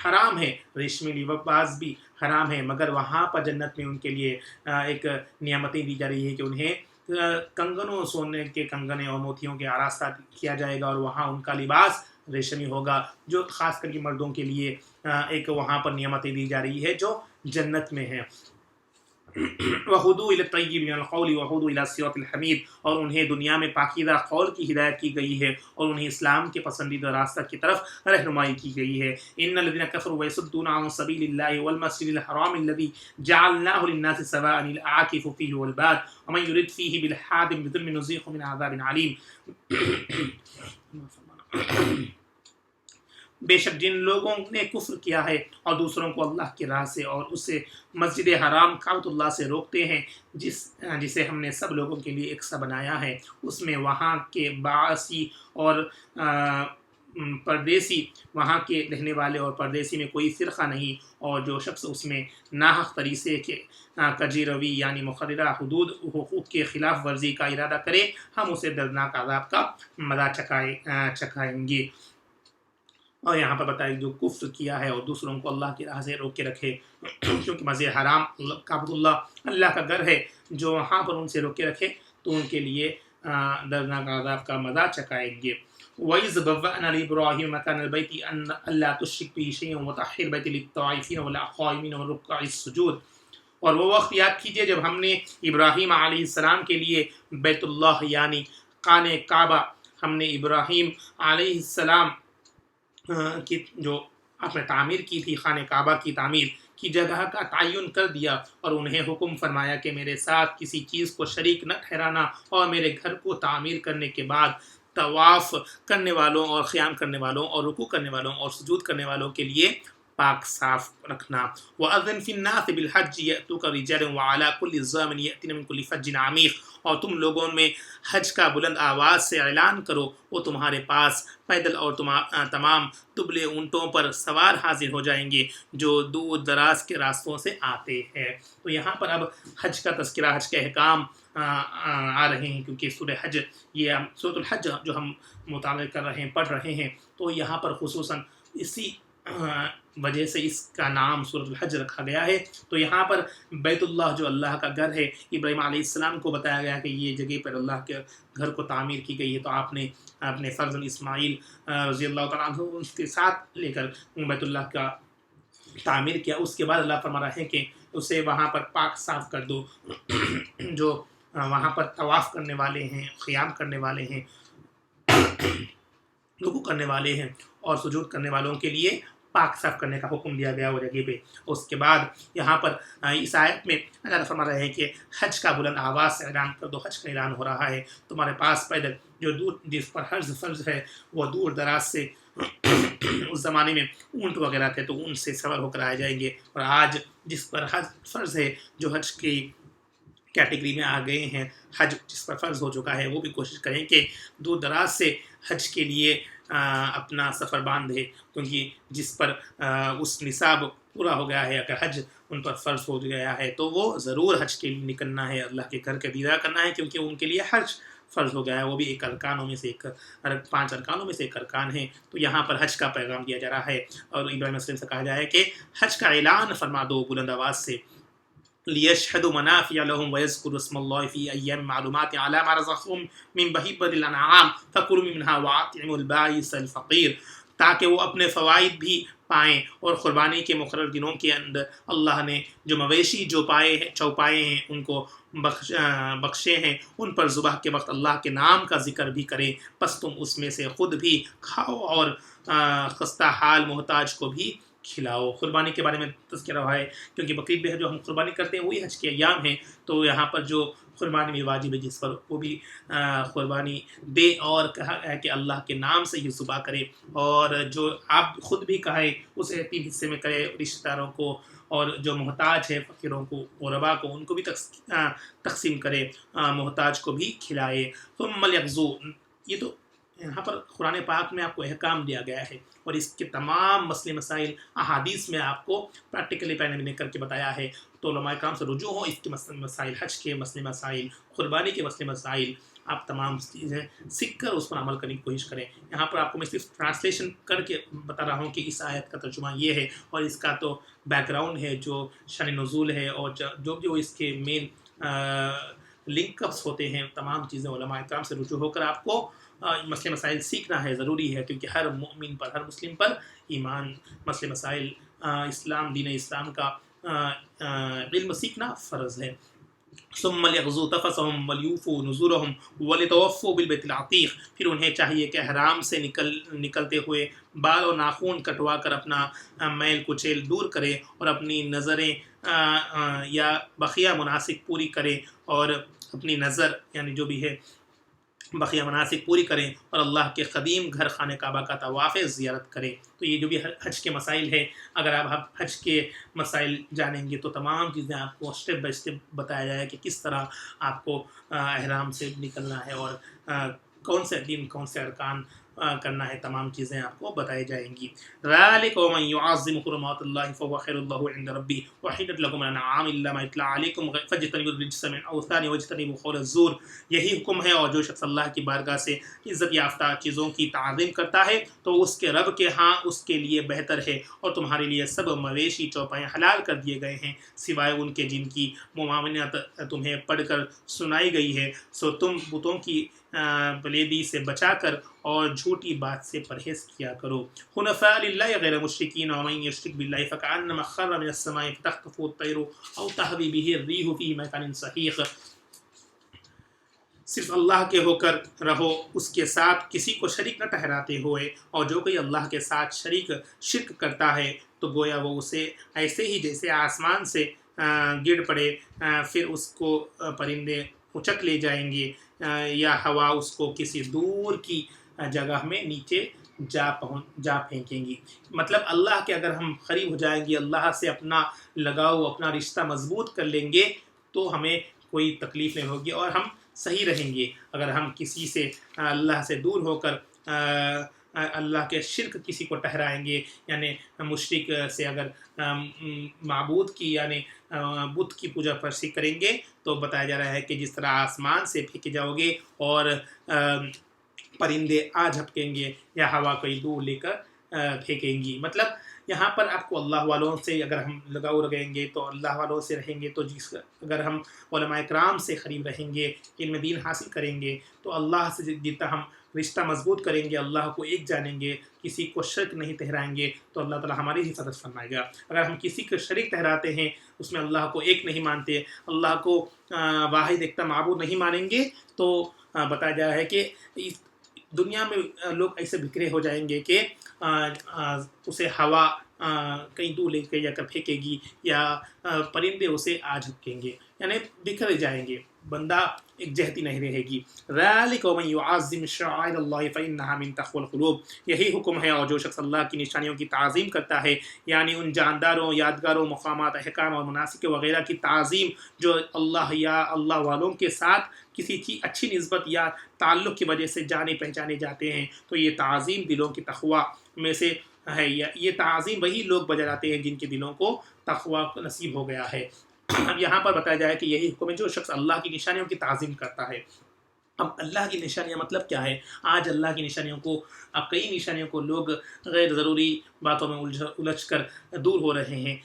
حرام ہے، ریشمی لباس بھی حرام ہے، مگر وہاں پر جنت میں ان کے لیے ایک نعمتیں دی جا رہی ہے کہ انہیں کنگنوں، سونے کے کنگنے اور موتیوں کے آراستہ کیا جائے گا، اور وہاں ان کا لباس ریشمی ہوگا، جو خاص کر کے مردوں کے لیے ایک وہاں پر نعمتیں دی جا رہی ہے جو جنت میں ہے۔ وَهُدُوا إِلَى الطَّيِّبِ مِنَ الْقَوْلِ وَهُدُوا إِلَى الصِّرَاطِ الْحَمِيدِ، اور انہیں دنیا میں پاکیزہ قول کی ہدایت کی گئی ہے، اور انہیں اسلام کے پسندیدہ راستہ کی طرف رہنمائی کی گئی ہے۔ إِنَّ الَّذِينَ كَفَرُوا وَيَصُدُّونَ عَن سَبِيلِ اللَّهِ وَالْمَسْجِدِ الْحَرَامِ الَّذِي جَعَلْنَاهُ لِلنَّاسِ سَوَاءً الْعَاكِفُ فِيهِ وَالْبَادِ وَمَن يُرِدْ فِيهِ بِإِلْحَادٍ بِظُلْمٍ نُذِيقْهُ مِنْ عَذَابٍ عَلِيمٍ۔ بے شک جن لوگوں نے کفر کیا ہے اور دوسروں کو اللہ کی راہ سے اور اس سے مسجد حرام کعبۃ اللہ سے روکتے ہیں، جسے ہم نے سب لوگوں کے لیے یکساں بنایا ہے، اس میں وہاں کے باسی اور پردیسی، وہاں کے رہنے والے اور پردیسی میں کوئی فرقہ نہیں، اور جو شخص اس میں ناحق طریقے کے کجی روی یعنی مقررہ حدود حقوق کے خلاف ورزی کا ارادہ کرے، ہم اسے دردناک عذاب کا مزہ چکھائیں گے۔ اور یہاں پر بتایا جو کفر کیا ہے اور دوسروں کو اللہ کی راہ سے روک کے رکھے، کیونکہ مسجد حرام کعبۃ اللہ اللہ کا گھر ہے، جو وہاں پر ان سے روک کے رکھے تو ان کے لیے دردناک عذاب کا مزہ چکھائیں گے۔ وَإِذْ بَوَّأْنَا لِإِبْرَاهِيمَ مَكَانَ الْبَيْتِ أَلَّا تُشْرِكْ بِي شَيْئًا وَطَهِّرْ بَيْتِي لِلطَّائِفِينَ وَالْقَائِمِينَ وَالرُّكَّعِ السُّجُودِ، اور وہ وقت یاد کیجئے جب ہم نے ابراہیم علیہ السلام کے لیے بیت اللہ یعنی خانہ کعبہ، ہم نے ابراہیم علیہ السلام کی جو آپ نے تعمیر کی تھی، خانہ کعبہ کی تعمیر کی جگہ کا تعین کر دیا، اور انہیں حکم فرمایا کہ میرے ساتھ کسی چیز کو شریک نہ ٹھہرانا، اور میرے گھر کو تعمیر کرنے کے بعد طواف کرنے والوں اور قیام کرنے والوں اور رکوع کرنے والوں اور سجود کرنے والوں کے لیے پاک صاف رکھنا۔ وَأَذِّن فِي النَّاسِ بِالْحَجِّ يَأْتُوكَ رِجَالًا وَعَلَىٰ كُلِّ ضَامِرٍ يَأْتِينَ مِن كُلِّ فَجٍّ عَمِيقٍ، اور تم لوگوں میں حج کا بلند آواز سے اعلان کرو، وہ تمہارے پاس پیدل اور تمام دبلے اونٹوں پر سوار حاضر ہو جائیں گے جو دور دراز کے راستوں سے آتے ہیں۔ تو یہاں پر اب حج کا تذکرہ، حج کے احکام آ رہے ہیں، کیونکہ سورہ حج، یہ سورۃ الحج جو ہم مطالعہ کر رہے ہیں، پڑھ رہے ہیں، تو یہاں پر خصوصاً اسی وجہ سے اس کا نام سورۃ الحج رکھا گیا ہے۔ تو یہاں پر بیت اللہ جو اللہ کا گھر ہے، ابراہیم علیہ السلام کو بتایا گیا کہ یہ جگہ پر اللہ کے گھر کو تعمیر کی گئی ہے، تو آپ نے اپنے فرزند اسماعیل رضی اللہ تعالیٰ عنہ اس کے ساتھ لے کر بیت اللہ کا تعمیر کیا۔ اس کے بعد اللہ فرما رہا ہے کہ اسے وہاں پر پاک صاف کر دو، جو وہاں پر طواف کرنے والے ہیں، قیام کرنے والے ہیں، رکوع کرنے والے ہیں اور سجود کرنے والوں کے لیے پاک صاف کرنے کا حکم دیا گیا وہ جگہ پہ۔ اس کے بعد یہاں پر اس آیت میں اللہ فرما رہے ہیں کہ حج کا بلند آواز سے اعلان کر دو، حج کا اعلان ہو رہا ہے تمہارے پاس پیدل جو دور جس پر حج فرض ہے وہ دور دراز سے اس زمانے میں اونٹ وغیرہ تھے تو ان سے سوار ہو کر آئے جائیں گے، اور آج جس پر حج فرض ہے جو حج کی کیٹیگری میں آ گئے ہیں، حج جس پر فرض ہو چکا ہے، وہ بھی کوشش کریں کہ دور دراز سے حج کے لیے اپنا سفر باندھے، کیونکہ جس پر اس نصاب پورا ہو گیا ہے، اگر حج ان پر فرض ہو گیا ہے تو وہ ضرور حج کے لیے نکلنا ہے، اللہ کے گھر کا دیدار کرنا ہے، کیونکہ ان کے لیے حج فرض ہو گیا ہے، وہ بھی ایک ارکانوں میں سے ایک 5 ارکانوں میں سے ایک ارکان ہے۔ تو یہاں پر حج کا پیغام دیا جا رہا ہے، اور ابراہیم علیہ السلام سے کہا جائے کہ حج کا اعلان فرما دو بلند آواز سے، لِيَشْهَدُوا مَنَافِعَ لَهُمْ وَيَذْكُرُوا اسْمَ اللَّهِ فِي أَيَّامٍ مَّعْلُومَاتٍ عَلَىٰ مَا رَزَقَهُم مِّن بَهِيمَةِ الْأَنْعَامِ فَكُلُوا مِنْهَا وَأَطْعِمُوا الْبَائِسَ الْفَقِيرَ، تاکہ وہ اپنے فوائد بھی پائیں، اور قربانی کے مقرر دنوں کے اندر اللہ نے جو مویشی جو چوپائے ہیں ان کو بخشے ہیں، ان پر ذبح کے وقت اللہ کے نام کا ذکر بھی کریں، پس تم اس میں سے خود بھی کھاؤ اور خستہ حال محتاج کو بھی کھلاؤ۔ قربانی کے بارے میں تذکرہ ہوا ہے، کیونکہ بقرعید میں جو ہم قربانی کرتے ہیں وہی حج کے ایام ہیں، تو یہاں پر جو قربانی بھی واجب ہے جس پر وہ بھی قربانی دے، اور کہا ہے کہ اللہ کے نام سے ہی ذبح کرے، اور جو آپ خود بھی کہیں اسے 3 حصے میں کرے، رشتہ داروں کو اور جو محتاج ہے فقیروں کو غربا کو ان کو بھی تقسیم کرے، محتاج کو بھی کھلائے۔ ثم لیغزو، یہ تو یہاں پر قرآن پاک میں آپ کو احکام دیا گیا ہے، اور اس کے تمام مسئلے مسائل احادیث میں آپ کو پریکٹیکلی پہلے نے کر کے بتایا ہے، تو علماء کرام سے رجوع ہو، اس کے مسئلے مسائل، حج کے مسئلے مسائل، قربانی کے مسئلے مسائل، آپ تمام چیزیں سیکھ کر اس پر عمل کرنے کی کوشش کریں۔ یہاں پر آپ کو میں صرف ٹرانسلیشن کر کے بتا رہا ہوں کہ اس آیت کا ترجمہ یہ ہے، اور اس کا تو بیک گراؤنڈ ہے جو شان نزول ہے، اور جو اس کے مین لنک اپس ہوتے ہیں، تمام چیزیں علماء کرام سے رجوع ہو کر آپ کو مسئلے مسائل سیکھنا ہے، ضروری ہے، کیونکہ ہر مومن پر، ہر مسلم پر ایمان، مسئلے مسائل، اسلام، دین اسلام کا علم سیکھنا فرض ہے۔ ثم لیغزوا تفثهم ولیوفوا نذورهم ولطوفوا بالبیت العتیق، پھر انہیں چاہیے کہ احرام سے نکلتے ہوئے بال و ناخون کٹوا کر اپنا میل کچیل دور کرے، اور اپنی نظریں یا بقیہ مناسک پوری کرے، اور اپنی نظر یعنی جو بھی ہے بقیہ مناسک پوری کریں، اور اللہ کے قدیم گھر خانہ کعبہ کا طواف زیارت کریں۔ تو یہ جو بھی حج کے مسائل ہیں، اگر آپ حج کے مسائل جانیں گے تو تمام چیزیں آپ کو اسٹیپ بائی اسٹیپ بتایا جائے کہ کس طرح آپ کو احرام سے نکلنا ہے، اور کون سے دن کون سے ارکان کرنا ہے، تمام چیزیں آپ کو بتائی جائیں گی۔ ذَلِكَ وَمَن يُعَظِّمْ حُرُمَاتِ اللَّهِ فَهُوَ خَيْرٌ لَّهُ عِندَ رَبِّهِ وَأُحِلَّتْ لَكُمُ الْأَنْعَامُ إِلَّا مَا يُتْلَىٰ عَلَيْكُمْ فَاجْتَنِبُوا الرِّجْسَ مِنَ الْأَوْثَانِ وَاجْتَنِبُوا قَوْلَ الزُّورِ، یہی حکم ہے، اور جو شخص اللہ کی بارگاہ سے عزت یافتہ چیزوں کی تعظیم کرتا ہے تو اس کے رب کے ہاں اس کے لیے بہتر ہے، اور تمہارے لیے سب مویشی چوپائیں حلال کر دیے گئے ہیں سوائے ان کے جن کی ممانعت تمہیں پڑھ کر سنائی گئی ہے، سو تم بتوں کی پلیدی سے بچا کر اور جھوٹی بات سے پرہیز کیا کرو۔ حنفاء للہ غیر مشرکین، ومن یشرک باللہ فکأنما خر من السماء فتخطفه الطیر او تهوی به الریح فی مکان صحیح، صرف اللہ کے ہو کر رہو، اس کے ساتھ کسی کو شریک نہ ٹھہراتے ہوئے، اور جو کوئی اللہ کے ساتھ شرک کرتا ہے تو گویا وہ اسے ایسے ہی جیسے آسمان سے گر پڑے، پھر اس کو پرندے اچک لے جائیں گے، یا ہوا اس کو کسی دور کی جگہ میں نیچے جا پھینکیں گی۔ مطلب اللہ کے اگر ہم قریب ہو جائیں گے، اللہ سے اپنا لگاؤ، اپنا رشتہ مضبوط کر لیں گے تو ہمیں کوئی تکلیف نہیں ہوگی، اور ہم صحیح رہیں گے۔ اگر ہم کسی سے اللہ سے دور ہو کر اللہ کے شرک کسی کو ٹھہرائیں گے، یعنی مشرک سے اگر معبود کی یعنی بت کی پوجا پرسی کریں گے، تو بتایا جا رہا ہے کہ جس طرح آسمان سے پھینکے جاؤ گے اور پرندے آ جھپکیں گے، یا ہوا کوئی دور لے کر پھینکیں گی۔ مطلب یہاں پر آپ کو اللہ والوں سے اگر ہم لگاؤ رہیں گے تو اللہ والوں سے رہیں گے، تو اگر ہم علماء کرام سے قریب رہیں گے، علم دین حاصل کریں گے، تو اللہ سے جتنا ہم رشتہ مضبوط کریں گے، اللہ کو ایک جانیں گے، کسی کو شرک نہیں ٹھہرائیں گے، تو اللہ تعالیٰ ہماری حفاظت فرمائے گا۔ اگر ہم کسی کو شریک ٹھہراتے ہیں، اس میں اللہ کو ایک نہیں مانتے، اللہ کو واحد ایکتا معبود نہیں مانیں گے، تو بتایا جا رہا ہے کہ دنیا میں لوگ ایسے بکھرے ہو جائیں گے کہ اسے ہوا کہیں دور لے کے جا کر پھینکے گی، یا پرندے اسے آ جھپکیں گے، یعنی بکھر جائیں گے، بندہ ایک جہتی نہیں رہے گی۔ ذَلِكَ وَمَن يُعَظِّمْ شَعَائِرَ اللَّهِ فَإِنَّهَا مِن تَقْوَى الْقُلُوبِ، یہی حکم ہے، اور جو شخص اللہ کی نشانیوں کی تعظیم کرتا ہے، یعنی ان جانداروں، یادگاروں، مقامات، احکام اور مناسک وغیرہ کی تعظیم جو اللہ یا اللہ والوں کے ساتھ کسی کی اچھی نسبت یا تعلق کی وجہ سے جانے پہچانے جاتے ہیں، تو یہ تعظیم دلوں کی تقویٰ میں سے ہے۔ یہ تعظیم وہی لوگ بجا لاتے ہیں جن کے دلوں کو تقویٰ نصیب ہو گیا ہے۔ اب یہاں پر بتایا جائے کہ یہی حکم ہے جو شخص اللہ کی نشانیوں کی تعظیم کرتا ہے۔ اب اللہ کی نشانیاں مطلب کیا ہے؟ آج اللہ کی نشانیوں کو، اب کئی نشانیوں کو لوگ غیر ضروری باتوں میں الجھ کر دور ہو رہے ہیں۔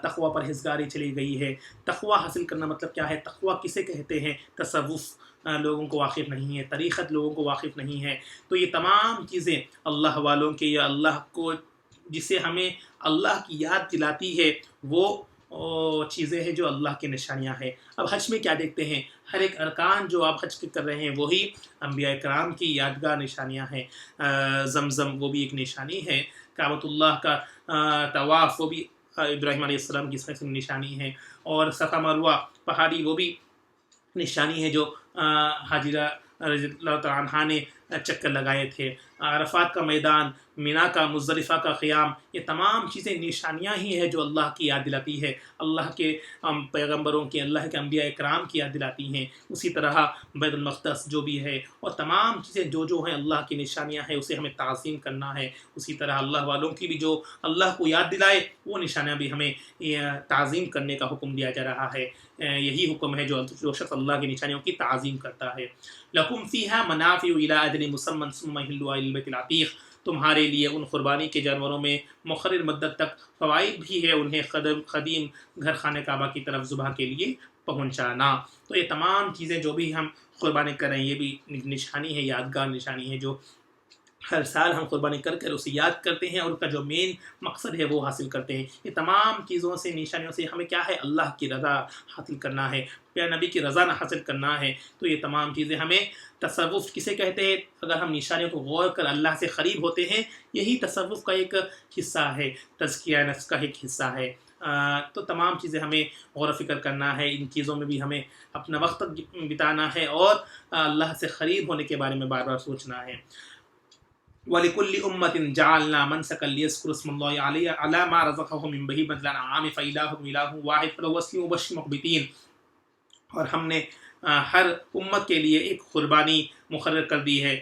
تقویٰ پرہیزگاری چلی گئی ہے۔ تقویٰ حاصل کرنا مطلب کیا ہے؟ تقویٰ کسے کہتے ہیں؟ تصوف لوگوں کو واقف نہیں ہے، طریقت لوگوں کو واقف نہیں ہے۔ تو یہ تمام چیزیں اللہ والوں کے، یا اللہ کو جسے ہمیں اللہ کی یاد دلاتی ہے، وہ چیزیں ہیں جو اللہ کی نشانیاں ہیں۔ اب حج میں کیا دیکھتے ہیں؟ ہر ایک ارکان جو آپ حج کر رہے ہیں وہی انبیاء کرام کی یادگار نشانیاں ہیں۔ زمزم وہ بھی ایک نشانی ہے، کعبۃ اللہ کا طواف وہ بھی ابراہیم علیہ السلام کی نشانی ہے، اور صفا مروہ پہاڑی وہ بھی نشانی ہے جو حاجرہ رضی اللہ تعالیٰ عنہ نے چکر لگائے تھے۔ عرفات کا میدان، مینا کا، مزدلفہ کا قیام، یہ تمام چیزیں نشانیاں ہی ہیں جو اللہ کی یاد دلاتی ہے، اللہ کے پیغمبروں کی، اللہ کے انبیاء کرام کی یاد دلاتی ہیں۔ اسی طرح بیت المقدس جو بھی ہے، اور تمام چیزیں جو ہیں اللہ کی نشانیاں ہیں، اسے ہمیں تعظیم کرنا ہے۔ اسی طرح اللہ والوں کی بھی جو اللہ کو یاد دلائے وہ نشانیاں بھی ہمیں تعظیم کرنے کا حکم دیا جا رہا ہے۔ یہی حکم ہے جو شخص اللہ کی نشانیوں کی تعظیم کرتا ہے۔ لَكُمْ فِيهَا مَنَافِعُ إِلَىٰ أَجَلٍ مُّسَمًّى ثُمَّ احِلُّوهَا إِلَى الْبَيْتِ الْعَتِيقِ، تمہارے لیے ان قربانی کے جانوروں میں مقرر مدت تک فوائد بھی ہے، انہیں قدیم گھر خانہ کعبہ کی طرف ذبح کے لیے پہنچانا۔ تو یہ تمام چیزیں جو بھی ہم قربانی کر رہے ہیں، یہ بھی نشانی ہے، یادگار نشانی ہے، جو ہر سال ہم قربانی کر اسے یاد کرتے ہیں، اور اس کا جو مین مقصد ہے وہ حاصل کرتے ہیں۔ یہ تمام چیزوں سے، نشانیوں سے ہمیں کیا ہے؟ اللہ کی رضا حاصل کرنا ہے، پیارے نبی کی رضا حاصل کرنا ہے۔ تو یہ تمام چیزیں ہمیں، تصوف کسے کہتے ہیں؟ اگر ہم نشانیوں کو غور کر اللہ سے قریب ہوتے ہیں، یہی تصوف کا ایک حصہ ہے، تزکیہ نفس کا ایک حصہ ہے۔ تو تمام چیزیں ہمیں غور و فکر کرنا ہے، ان چیزوں میں بھی ہمیں اپنا وقت بتانا ہے، اور اللہ سے قریب ہونے کے بارے میں بار بار سوچنا ہے۔ وَلِكُلِّ أُمَّةٍ جَعَلْنَا مَنْسَكًا لِيَذْكُرُوا اسْمَ اللَّهِ عَلَىٰ مَا رَزَقَهُم مِّن بَهِيمَةِ الْأَنْعَامِ فَإِلَٰهُكُمْ إِلَٰهٌ وَاحِدٌ فَلَهُ أَسْلِمُوا وَبَشِّرِ الْمُخْبِتِينَ، اور ہم نے ہر امت کے لیے ایک قربانی مقرر کر دی ہے،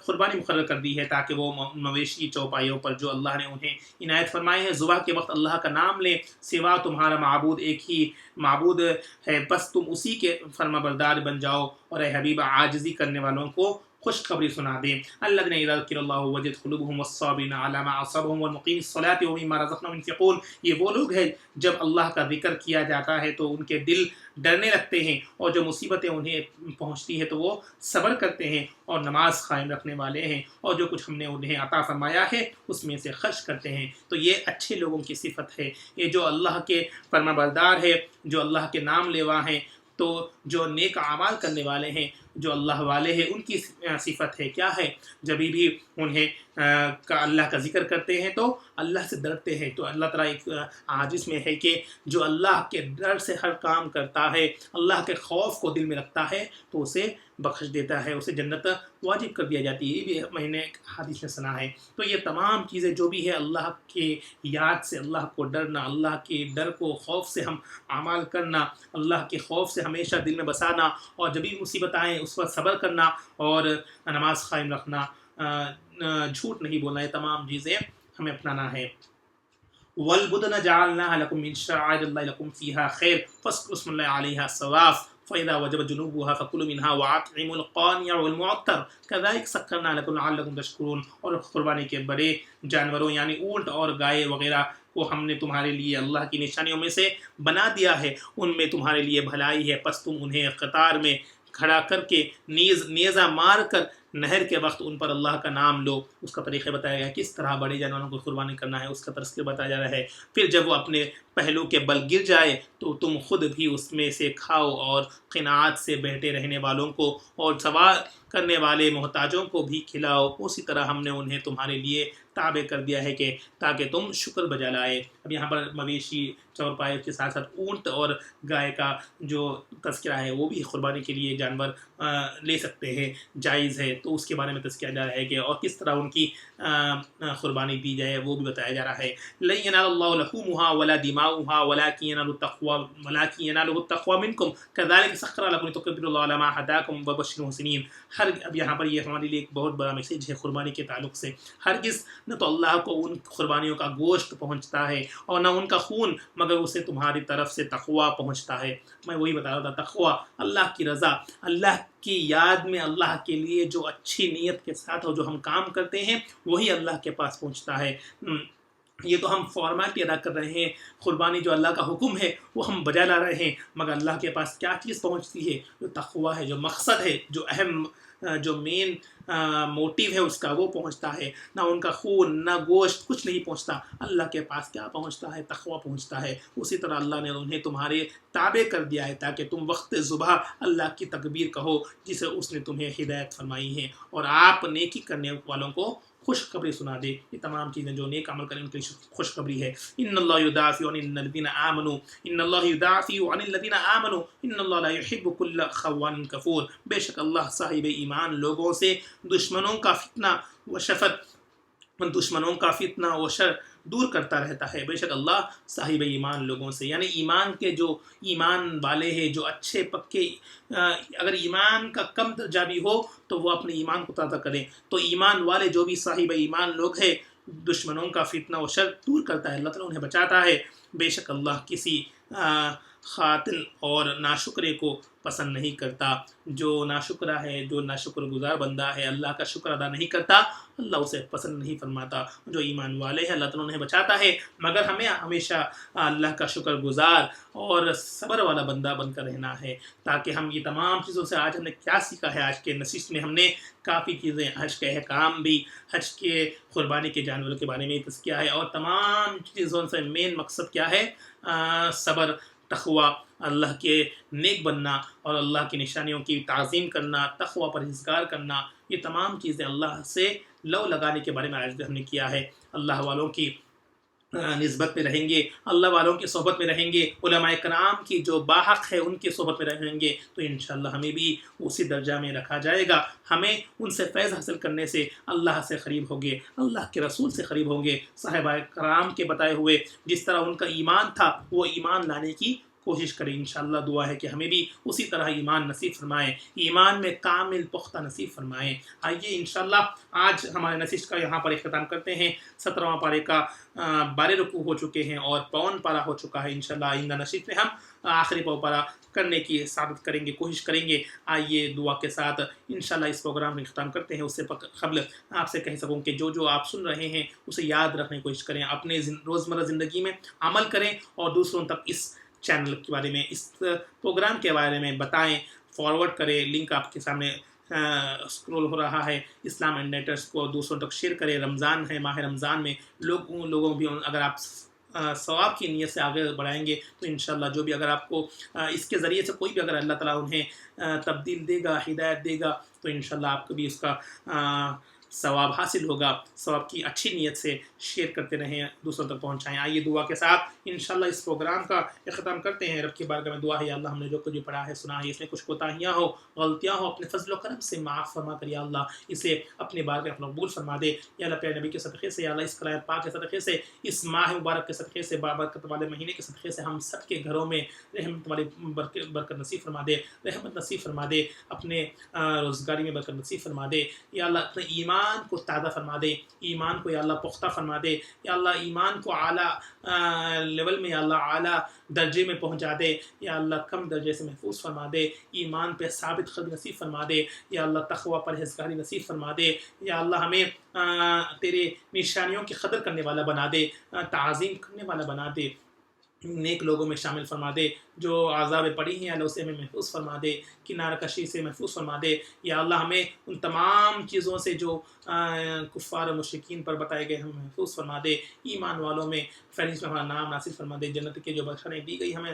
قربانی مقرر کر دی ہے، تاکہ وہ مویشی چوپائیوں پر جو اللہ نے انہیں عنایت فرمائے ہیں، ذبح کے وقت اللہ کا نام لیں، سوا تمہارا معبود ایک ہی معبود ہے، بس تم اسی کے فرما بردار بن جاؤ، اور اے حبیب عاجزی کرنے والوں کو خوشخبری سنا دیں۔ الذین اذا ذکر اللہ وجلت قلوبهم والصابرین علی ما اصابهم والمقیم الصلاة ومما رزقناهم ينفقون، یہ وہ لوگ ہیں جب اللہ کا ذکر کیا جاتا ہے تو ان کے دل ڈرنے لگتے ہیں، اور جو مصیبتیں انہیں پہنچتی ہیں تو وہ صبر کرتے ہیں، اور نماز قائم رکھنے والے ہیں، اور جو کچھ ہم نے انہیں عطا فرمایا ہے اس میں سے خرچ کرتے ہیں۔ تو یہ اچھے لوگوں کی صفت ہے، یہ جو اللہ کے فرما بردار ہے، جو اللہ کے نام لیوا ہیں، تو جو نیک اعمال کرنے والے ہیں، جو اللہ والے ہیں، ان کی صفت ہے کیا ہے؟ جب بھی انہیں اللہ کا ذکر کرتے ہیں تو اللہ سے ڈرتے ہیں۔ تو اللہ تعالیٰ ایک عاجز میں ہے کہ جو اللہ کے ڈر سے ہر کام کرتا ہے، اللہ کے خوف کو دل میں رکھتا ہے، تو اسے بخش دیتا ہے، اسے جنت واجب کر دیا جاتی ہے۔ یہ بھی میں نے ایک حدیث میں سنا ہے۔ تو یہ تمام چیزیں جو بھی ہے، اللہ کے یاد سے، اللہ کو ڈرنا، اللہ کے ڈر کو، خوف سے ہم اعمال کرنا، اللہ کے خوف سے ہمیشہ دل میں بسانا، اور جب بھی مصیبت آئیں اس پر صبر کرنا، اور نماز قائم رکھنا، جھوٹ نہیں بولنا، یہ تمام چیزیں ہمیں اپنانا ہے۔ وَالْبُدْنَ جَعَلْنَاهَا لَكُم مِّن شَعَائِرِ اللَّهِ لَكُمْ فِيهَا خَيْرٌ فَاذْكُرُوا اسْمَ اللَّهِ عَلَيْهَا صَوَافَ فَإِذَا وَجَبَتْ جُنُوبُهَا فَكُلُوا مِنْهَا وَأَطْعِمُوا الْقَانِعَ وَالْمُعْتَرَّ كَذَٰلِكَ سَخَّرْنَا لَكُمْ لَعَلَّكُمْ تَشْكُرُونَ، اور قربانی کے بڑے جانوروں یعنی اونٹ اور گائے وغیرہ کو ہم نے تمہارے لیے اللہ کی نشانیوں میں سے بنا دیا ہے، ان میں تمہارے لیے بھلائی ہے، پس تم انہیں قطار میں کھڑا کر کے نیزہ مار کر نہر کے وقت ان پر اللہ کا نام لو، اس کا طریقہ بتایا گیا، کس طرح بڑے جانوروں کو قربانی کرنا ہے اس کا طریقہ بتایا جا رہا ہے۔ پھر جب وہ اپنے پہلو کے بل گر جائے تو تم خود بھی اس میں سے کھاؤ اور قناعت سے بیٹھے رہنے والوں کو اور سوال کرنے والے محتاجوں کو بھی کھلاؤ، اسی طرح ہم نے انہیں تمہارے لیے تابع کر دیا ہے کہ تاکہ تم شکر بجا لائے۔ اب یہاں پر مویشی چورپائے کے ساتھ ساتھ اونٹ اور گائے کا جو تذکرہ ہے وہ بھی قربانی کے لیے جانور لے سکتے ہیں، جائز ہے، تو اس کے بارے میں تذکرہ جا رہا ہے کہ اور کس طرح ان کی قربانی دی جائے وہ بھی بتایا جا رہا ہے۔ لن ينال الله لحومها ولا دماؤها ولكن يناله التقوى منكم كذلك سخر لكم لتكبروا الله على ما هداكم وبشر المحسنين۔ اب یہاں پر یہ ہمارے لیے ایک بہت بڑا میسج ہے قربانی کے تعلق سے۔ ہرگز نہ تو اللہ کو ان قربانیوں کا گوشت پہنچتا ہے اور نہ ان کا خون، مگر اسے تمہاری طرف سے تقوی پہنچتا ہے۔ میں وہی بتا رہا تھا، تقوی اللہ کی رضا، اللہ کی یاد میں اللہ کے لیے جو اچھی نیت کے ساتھ اور جو ہم کام کرتے ہیں وہی اللہ کے پاس پہنچتا ہے۔ یہ تو ہم فارمیلٹی ادا کر رہے ہیں، قربانی جو اللہ کا حکم ہے وہ ہم بجا لا رہے ہیں، مگر اللہ کے پاس کیا چیز پہنچتی ہے؟ جو تقوی ہے، جو مقصد ہے، جو اہم جو مین موٹیو ہے اس کا، وہ پہنچتا ہے۔ نہ ان کا خون نہ گوشت کچھ نہیں پہنچتا، اللہ کے پاس کیا پہنچتا ہے؟ تقوی پہنچتا ہے۔ اسی طرح اللہ نے انہیں تمہارے تابع کر دیا ہے تاکہ تم وقت ذبح اللہ کی تکبیر کہو جسے اس نے تمہیں ہدایت فرمائی ہے، اور آپ نیکی کرنے والوں کو خوشخبری سنا دے۔ یہ تمام چیزیں جو نیک عمل کریں ان کے لیے خوشخبری ہے۔ ان اللہ یدافع عن الذین آمنوا، ان اللہ یدافع عن الذین آمنوا ان اللہ لا یحب کل خوان کفور۔ بے شک اللہ صاحب ایمان لوگوں سے دشمنوں کا فتنہ و شر دور کرتا رہتا ہے۔ بے شک اللہ صاحب ایمان لوگوں سے، یعنی ایمان کے جو ایمان والے ہیں، جو اچھے پکے، اگر ایمان کا کم درجہ بھی ہو تو وہ اپنے ایمان کو تازہ کریں، تو ایمان والے جو بھی صاحب ایمان لوگ ہیں دشمنوں کا فتنہ و شر دور کرتا ہے، اللہ تعالیٰ انہیں بچاتا ہے۔ بے شک اللہ کسی خاطن اور ناشکرے کو پسند نہیں کرتا۔ جو ناشکرہ ہے، جو ناشکر گزار بندہ ہے، اللہ کا شکر ادا نہیں کرتا، اللہ اسے پسند نہیں فرماتا۔ جو ایمان والے ہیں اللہ تعالیٰ انہیں بچاتا ہے، مگر ہمیں ہمیشہ اللہ کا شکر گزار اور صبر والا بندہ بن کر رہنا ہے، تاکہ ہم یہ تمام چیزوں سے آج ہم نے کیا سیکھا ہے؟ آج کے نشست میں ہم نے کافی چیزیں، حج کے احکام بھی، حج کے قربانی کے جانوروں کے بارے میں تذکیہ ہے، اور تمام چیزوں سے مین مقصد کیا ہے؟ صبر، تقوی، اللہ کے نیک بننا اور اللہ کی نشانیوں کی تعظیم کرنا، تقوی پرہیزگار کرنا، یہ تمام چیزیں اللہ سے لو لگانے کے بارے میں آج ہم نے کیا ہے۔ اللہ والوں کی نسبت میں رہیں گے، اللہ والوں کی صحبت میں رہیں گے، علماء کرام کی جو باحق ہے ان کی صحبت میں رہیں گے، تو انشاءاللہ ہمیں بھی اسی درجہ میں رکھا جائے گا۔ ہمیں ان سے فیض حاصل کرنے سے اللہ سے قریب ہوں گے، اللہ کے رسول سے قریب ہوں گے، صحابہ کرام کے بتائے ہوئے جس طرح ان کا ایمان تھا وہ ایمان لانے کی کوشش کریں۔ انشاءاللہ دعا ہے کہ ہمیں بھی اسی طرح ایمان نصیب فرمائیں، ایمان میں کامل پختہ نصیب فرمائیں۔ آئیے انشاءاللہ آج ہمارے نشست کا یہاں پر اختتام کرتے ہیں۔ 17واں پارے کا 12 رکوع ہو چکے ہیں اور 52 پارہ ہو چکا ہے۔ انشاءاللہ آئندہ نشست میں ہم آخری پارہ کرنے کی ثابت کریں گے، کوشش کریں گے۔ آئیے دعا کے ساتھ انشاءاللہ اس پروگرام میں اختتام کرتے ہیں۔ اس سے قبل آپ سے کہہ سکوں کہ جو آپ سن رہے ہیں اسے یاد رکھنے کی کوشش کریں، اپنے روزمرہ زندگی میں عمل کریں اور دوسروں تک اس چینل کے بارے میں، اس پروگرام کے بارے میں بتائیں، فارورڈ کریں۔ لنک آپ کے سامنے اسکرول ہو رہا ہے، اسلام اینڈ نیٹرز کو دوسروں تک شیئر کریں۔ رمضان ہے، ماہ رمضان میں لوگوں بھی اگر آپ ثواب کی نیت سے آگے بڑھائیں گے تو انشاءاللہ جو بھی اگر آپ کو اس کے ذریعے سے کوئی بھی اگر اللہ تعالیٰ انہیں تبدیل دے گا، ہدایت دے گا، تو انشاءاللہ آپ کو بھی اس کا ثواب حاصل ہوگا۔ ثواب کی اچھی نیت سے شیئر کرتے رہیں، دوسروں تک پہنچائیں۔ آئیے دعا کے ساتھ انشاءاللہ اس پروگرام کا اختتام کرتے ہیں۔ رب کی بارگاہ میں دعا ہے، یا اللہ ہم نے جو کچھ بھی پڑھا ہے سنا ہے، اس میں کچھ کوتاہیاں ہو، غلطیاں ہو، اپنے فضل و کرم سے معاف فرما کر یا اللہ اسے اپنے بارگاہ میں مقبول فرما دے۔ یا اللہ پیارے نبی کے صدقے سے، یا اللہ اس کلام پاک کے صدقے سے، اس ماہ مبارک کے صدقے سے، بابرکت والے مہینے کے صدقے سے ہم سب کے گھروں میں رحمت والی برکت نصیب فرما دے، رحمت نصیب فرما دے، اپنے روزگاری میں برکت نصیب فرما دے۔ یا اللہ اپنے ایمان کو تازہ فرما دے، ایمان کو یا اللہ پختہ فرما دے، یا اللہ ایمان کو اعلیٰ لیول میں، یا اللہ اعلیٰ درجے میں پہنچا دے، یا اللہ کم درجے سے محفوظ فرما دے، ایمان پہ ثابت قدمی نصیب فرما دے، یا اللہ تقوی پرہیزگاری نصیب فرما دے، یا اللہ ہمیں تیرے نشانیوں کی قدر کرنے والا بنا دے، تعظیم کرنے والا بنا دے، نیک لوگوں میں شامل فرما دے۔ جو عذاب پڑی ہیں اللہ اسے ہمیں محفوظ فرما دے، کنارہ کشی سے محفوظ فرما دے یا اللہ، ہمیں ان تمام چیزوں سے جو کفار و مشرکین پر بتائے گئے ہمیں محفوظ فرما دے، ایمان والوں میں فہرست میں ہمارا نام ناصل فرما دے، جنت کے جو بخشائیں دی گئی ہمیں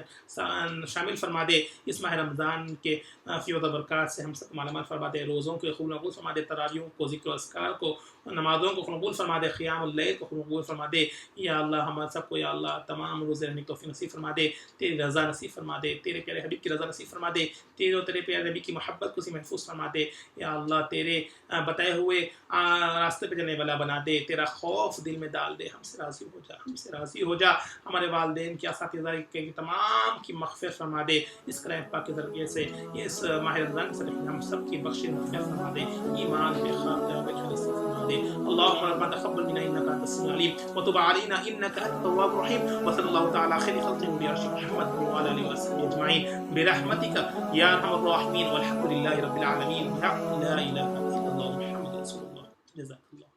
شامل فرما دے، اس ماہ رمضان کے فیض و برکات سے ہم سب معلومات فرما دے، روزوں کو قبول فرما دے، تراویحوں کو، ذکر و اذکار کو، نمازوں کو قبول فرما دے، قیام اللیل کو قبول فرما دے یا اللہ، ہم سب کو یا اللہ تمام روزے رہنے کی توفیق نصیب فرما دے، تیری رضا نصیب فرما دے، تیرے پیارے حبیب کی رضا نصیب فرما دے، تیرے پیارے نبی کی محبت کو سے محفوظ فرما دے یا اللہ، تیرے بتائے ہوئے راستے پہ جانے والا بنا دے، تیرا خوف دل میں ڈال دے، ہم سے راضی ہو جا، ہم سے راضی ہو جا، ہمارے والدین کی اساتذہ کے تمام کی مغفرت فرما دے، اس کلام پاک کے ذریعے سے اس ماہ رمضان کے ذریعے ہم سب کی بخش مغفرت فرما دے، ایمان بے خاطر نصیب فرما دے، اللهم ربنا تقبل منا انك انت السميع العليم وتب علينا انك انت التواب الرحيم وصلى الله تعالى خير خلق نبينا محمد وعلى اله وصحبه اجمعين برحمتك يا ارحم الراحمين والحمد لله رب العالمين، لا اله الا الله محمد رسول الله، جزاك الله.